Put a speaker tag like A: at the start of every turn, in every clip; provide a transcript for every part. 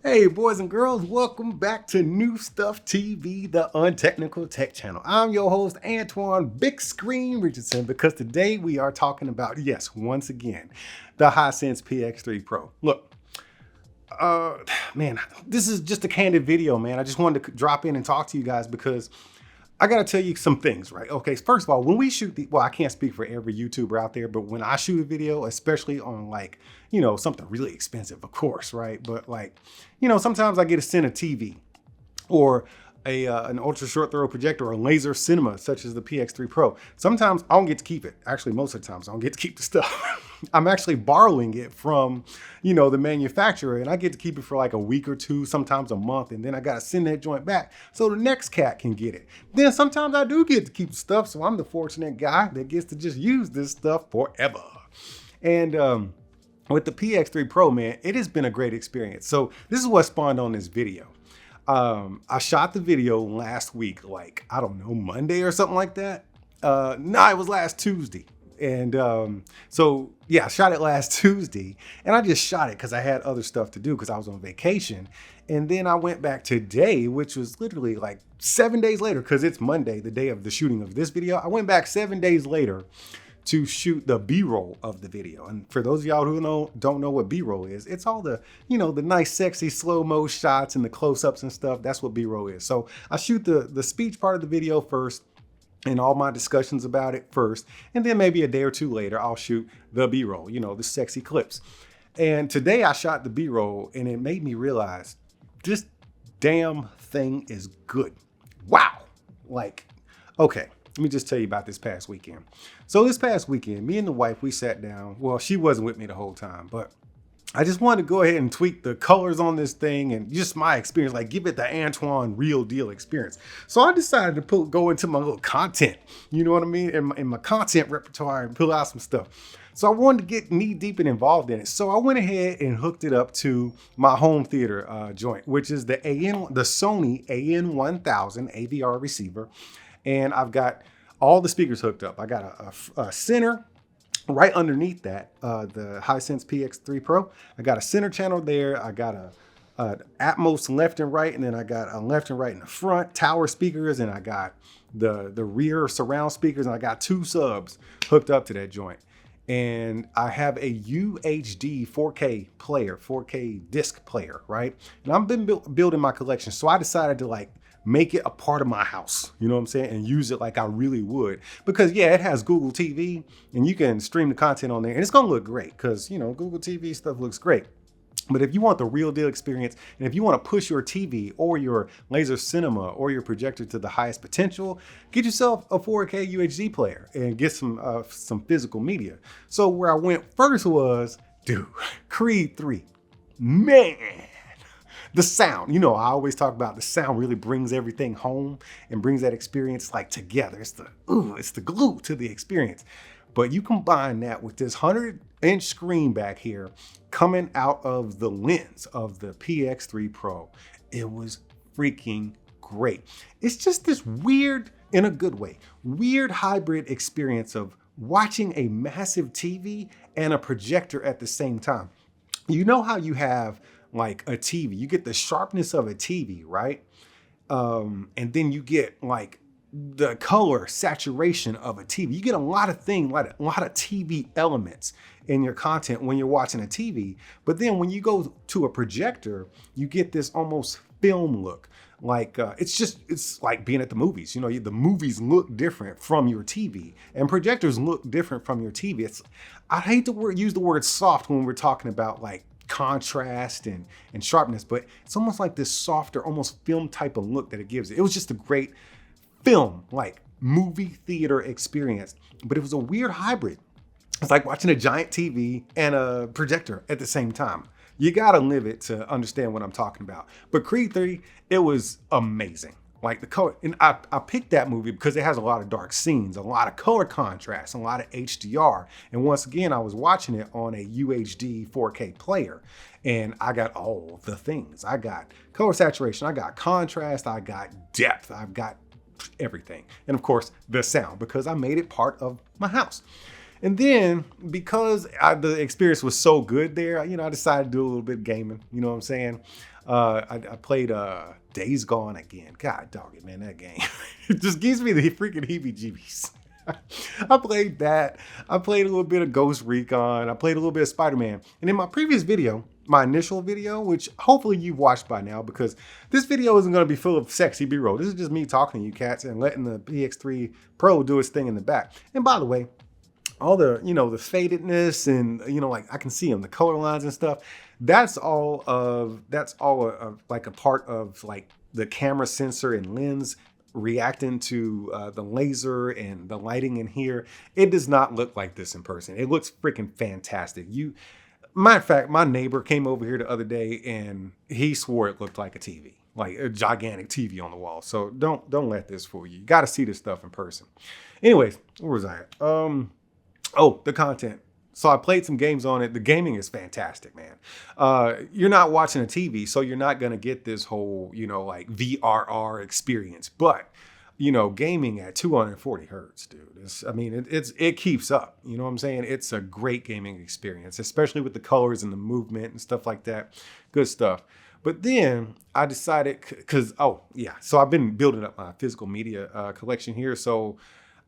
A: Hey boys and girls, welcome back to New Stuff TV, the untechnical tech channel. I'm your host, Antoine Big Screen Richardson, because today we are talking about, yes, once again, the Hisense PX3-Pro. Look, man, this is just a candid video, man. I just wanted to drop in and talk to you guys because I got to tell you some things, right? Okay, first of all, when we shoot well, I can't speak for every YouTuber out there, but when I shoot a video, especially on like, something really expensive, of course, right? But like, sometimes I get to send a TV or an ultra short throw projector or a laser cinema, such as the PX3-Pro. Sometimes I don't get to keep it. Actually, most of the times I don't get to keep the stuff. I'm actually borrowing it from, the manufacturer, and I get to keep it for like a week or two, sometimes a month, and then I got to send that joint back so the next cat can get it. Then sometimes I do get to keep the stuff, so I'm the fortunate guy that gets to just use this stuff forever. And with the PX3-Pro, man, it has been a great experience. So this is what spawned on this video. I shot the video last week, like, I don't know, Monday or something like that. No, it was last Tuesday. And so, yeah, I shot it last Tuesday, and I just shot it because I had other stuff to do because I was on vacation. And then I went back today, which was literally like 7 days later, because it's Monday, the day of the shooting of this video. I went back 7 days later to shoot the B-roll of the video. And for those of y'all who don't know what B-roll is, it's all the, the nice, sexy, slow-mo shots and the close-ups and stuff. That's what B-roll is. So I shoot the speech part of the video first and all my discussions about it first. And then maybe a day or two later, I'll shoot the B-roll, the sexy clips. And today I shot the B-roll, and it made me realize this damn thing is good. Wow. Like, okay. Let me just tell you about this past weekend. So this past weekend, me and the wife, we sat down. Well, she wasn't with me the whole time, but I just wanted to go ahead and tweak the colors on this thing and just my experience, like give it the Antoine real deal experience. So I decided to go into my little content, you know what I mean? In my content repertoire and pull out some stuff. So I wanted to get knee deep and involved in it. So I went ahead and hooked it up to my home theater joint, which is the Sony AN1000 AVR receiver. And I've got all the speakers hooked up. I got a center right underneath that, the Hisense PX3-Pro. I got a center channel there. I got a Atmos left and right, and then I got a left and right in the front, tower speakers, and I got the rear surround speakers, and I got two subs hooked up to that joint. And I have a UHD 4K player, 4K disc player, right? And I've been building my collection, so I decided to make it a part of my house, you know what I'm saying? And use it like I really would. Because yeah, it has Google TV and you can stream the content on there and it's gonna look great because, Google TV stuff looks great. But if you want the real deal experience, and if you want to push your TV or your laser cinema or your projector to the highest potential, get yourself a 4K UHD player and get some physical media. So where I went first was, dude, Creed 3, man. The sound, I always talk about the sound really brings everything home and brings that experience together. It's the glue to the experience. But you combine that with this 100-inch screen back here coming out of the lens of the PX3-Pro. It was freaking great. It's just this weird, in a good way, weird hybrid experience of watching a massive TV and a projector at the same time. You know how you have like a TV, you get the sharpness of a TV, right? And then you get like the color saturation of a TV. You get a lot of things, like a lot of TV elements in your content when you're watching a TV. But then when you go to a projector, you get this almost film look. Like it's like being at the movies. The movies look different from your TV, and projectors look different from your TV. I hate to use the word soft when we're talking about like contrast and sharpness, but it's almost like this softer, almost film type of look that it gives it. It was just a great film, like movie theater experience, but it was a weird hybrid. It's like watching a giant TV and a projector at the same time. You gotta live it to understand what I'm talking about. But Creed 3, it was amazing. Like the color, and I picked that movie because it has a lot of dark scenes, a lot of color contrast, a lot of HDR. And once again, I was watching it on a UHD 4K player, and I got all the things. I got color saturation, I got contrast, I got depth, I've got everything. And of course, the sound, because I made it part of my house. And then because the experience was so good there, I decided to do a little bit of gaming. You know what I'm saying? I played Days Gone again. God dog it, man, that game. It just gives me the freaking heebie-jeebies. I played that. I played a little bit of Ghost Recon. I played a little bit of Spider-Man. And in my previous video, my initial video, which hopefully you've watched by now, because this video isn't going to be full of sexy B-roll. This is just me talking to you cats and letting the PX3 Pro do its thing in the back. And by the way, all the, the fadedness and, like I can see them, the color lines and stuff. That's all like a part of like the camera sensor and lens reacting to the laser and the lighting in here. It does not look like this in person. It looks freaking fantastic. Matter of fact, my neighbor came over here the other day and he swore it looked like a TV, like a gigantic TV on the wall. So don't let this fool you. You got to see this stuff in person. Anyways, where was I at? Oh, the content. So I played some games on it. The gaming is fantastic, man. You're not watching a TV, so you're not going to get this whole, like VRR experience. But, gaming at 240 hertz, dude. It keeps up. You know what I'm saying? It's a great gaming experience, especially with the colors and the movement and stuff like that. Good stuff. But then I decided, so I've been building up my physical media collection here. So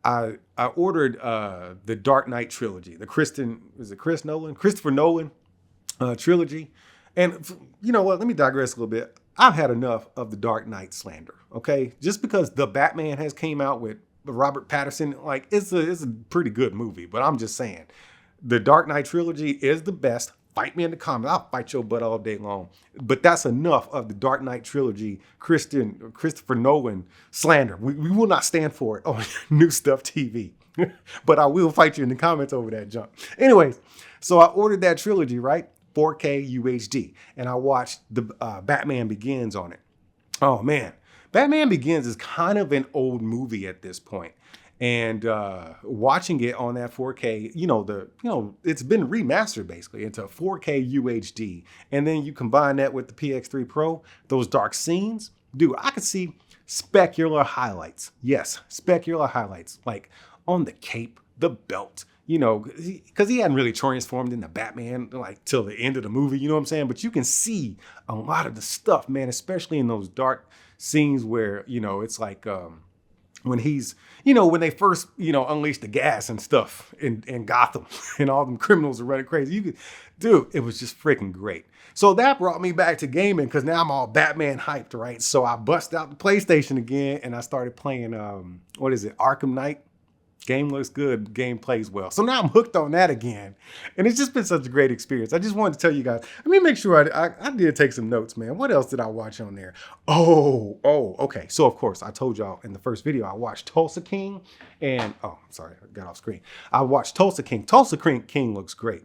A: I ordered the Dark Knight trilogy, the Christopher Nolan trilogy. And you know what? Let me digress a little bit. I've had enough of the Dark Knight slander. Okay, just because the Batman has came out with Robert Pattinson, like it's a pretty good movie. But I'm just saying, the Dark Knight trilogy is the best. Fight me in the comments. I'll fight your butt all day long. But that's enough of the Dark Knight trilogy, Christopher Nolan slander. We will not stand for it on New Stuff TV. But I will fight you in the comments over that junk. Anyways, so I ordered that trilogy, right? 4K UHD. And I watched the Batman Begins on it. Oh, man. Batman Begins is kind of an old movie at this point. And watching it on that 4K, it's been remastered basically into 4K UHD. And then you combine that with the PX3 Pro, those dark scenes, dude, I could see specular highlights. Yes, specular highlights, like on the cape, the belt, because he hadn't really transformed into Batman like till the end of the movie, you know what I'm saying? But you can see a lot of the stuff, man, especially in those dark scenes where, it's like, when he's, when they first, unleash the gas and stuff in Gotham and all them criminals are running crazy. Dude, it was just freaking great. So that brought me back to gaming because now I'm all Batman hyped, right? So I bust out the PlayStation again and I started playing, Arkham Knight. Game looks good, game plays well. So now I'm hooked on that again. And it's just been such a great experience. I just wanted to tell you guys, let me make sure I did take some notes, man. What else did I watch on there? Okay. So of course, I told y'all in the first video, I watched Tulsa King and, sorry, I got off screen. I watched Tulsa King. Tulsa King looks great.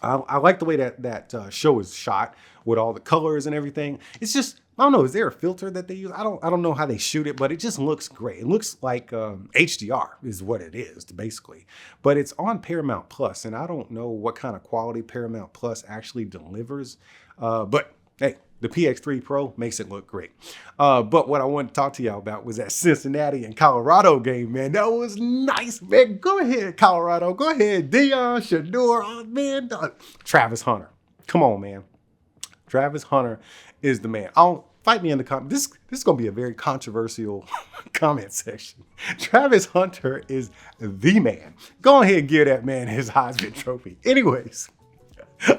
A: I like the way that show is shot with all the colors and everything. It's just, I don't know, is there a filter that they use? I don't know how they shoot it, but it just looks great. It looks like HDR is what it is, basically. But it's on Paramount Plus, and I don't know what kind of quality Paramount Plus actually delivers. But hey, the PX3 Pro makes it look great. But what I wanted to talk to y'all about was that Cincinnati and Colorado game, man. That was nice, man. Go ahead, Colorado. Go ahead, Dion, Shador, man. Travis Hunter. Come on, man. Travis Hunter is the man. Fight me in the comments. This is going to be a very controversial comment section. Travis Hunter is the man. Go ahead and give that man his Heisman Trophy. Anyways,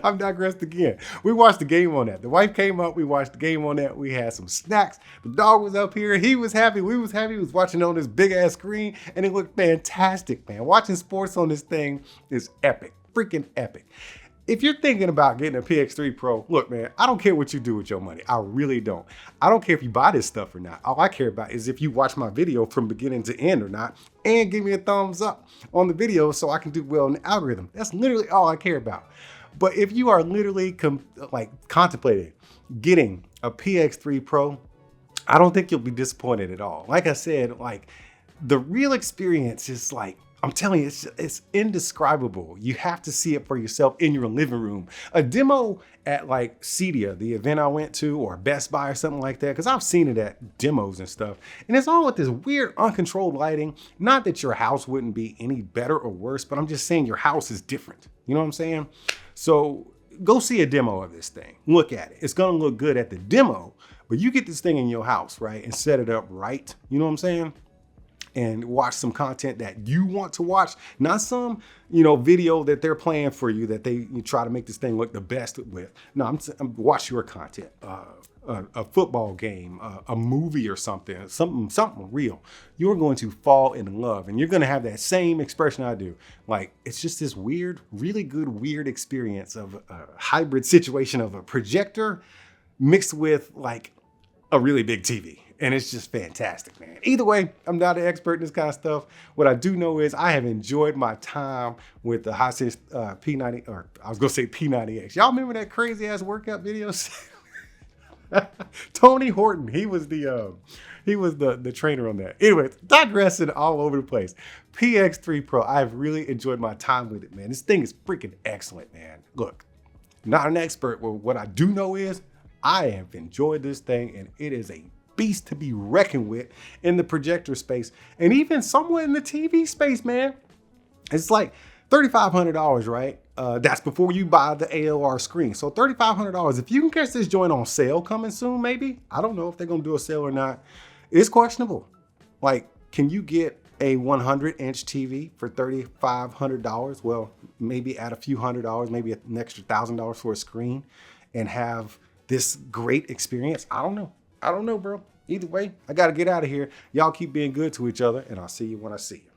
A: I've digressed again. We watched the game on that. The wife came up. We watched the game on that. We had some snacks. The dog was up here. He was happy. We was happy. He was watching on this big ass screen and it looked fantastic, man. Watching sports on this thing is epic. Freaking epic. If you're thinking about getting a PX3 Pro, look, man, I don't care what you do with your money. I really don't. I don't care if you buy this stuff or not. All I care about is if you watch my video from beginning to end or not, and give me a thumbs up on the video so I can do well in the algorithm. That's literally all I care about. But if you are literally contemplating getting a PX3 Pro, I don't think you'll be disappointed at all. Like I said, the real experience is I'm telling you, it's indescribable. You have to see it for yourself in your living room. A demo at like Cedia, the event I went to, or Best Buy or something like that, because I've seen it at demos and stuff. And it's all with this weird uncontrolled lighting. Not that your house wouldn't be any better or worse, but I'm just saying your house is different. You know what I'm saying? So go see a demo of this thing. Look at it. It's gonna look good at the demo, but you get this thing in your house, right? And set it up right. You know what I'm saying? And watch some content that you want to watch, not some, video that they're playing for you that you try to make this thing look the best with. No, I'm watch your content, a football game, a movie or something real. You're going to fall in love, and you're going to have that same expression I do. Like, it's just this weird, really good, weird experience of a hybrid situation of a projector mixed with like a really big TV. And it's just fantastic, man. Either way, I'm not an expert in this kind of stuff. What I do know is I have enjoyed my time with the Hisense P90, or I was gonna say P90X. Y'all remember that crazy ass workout videos? Tony Horton, he was the trainer on that. Anyway, digressing all over the place. PX3 Pro, I've really enjoyed my time with it, man. This thing is freaking excellent, man. Look, not an expert, but what I do know is I have enjoyed this thing, and it is a beast to be reckoned with in the projector space, and even somewhat in the TV space, man. It's like $3,500, right? That's before you buy the AOR screen. So $3,500. If you can catch this joint on sale coming soon, maybe. I don't know if they're gonna do a sale or not. It's questionable. Like, can you get a 100-inch TV for $3,500? Well, maybe add a few $100, maybe an extra $1,000 for a screen, and have this great experience. I don't know, bro. Either way, I got to get out of here. Y'all keep being good to each other, and I'll see you when I see you.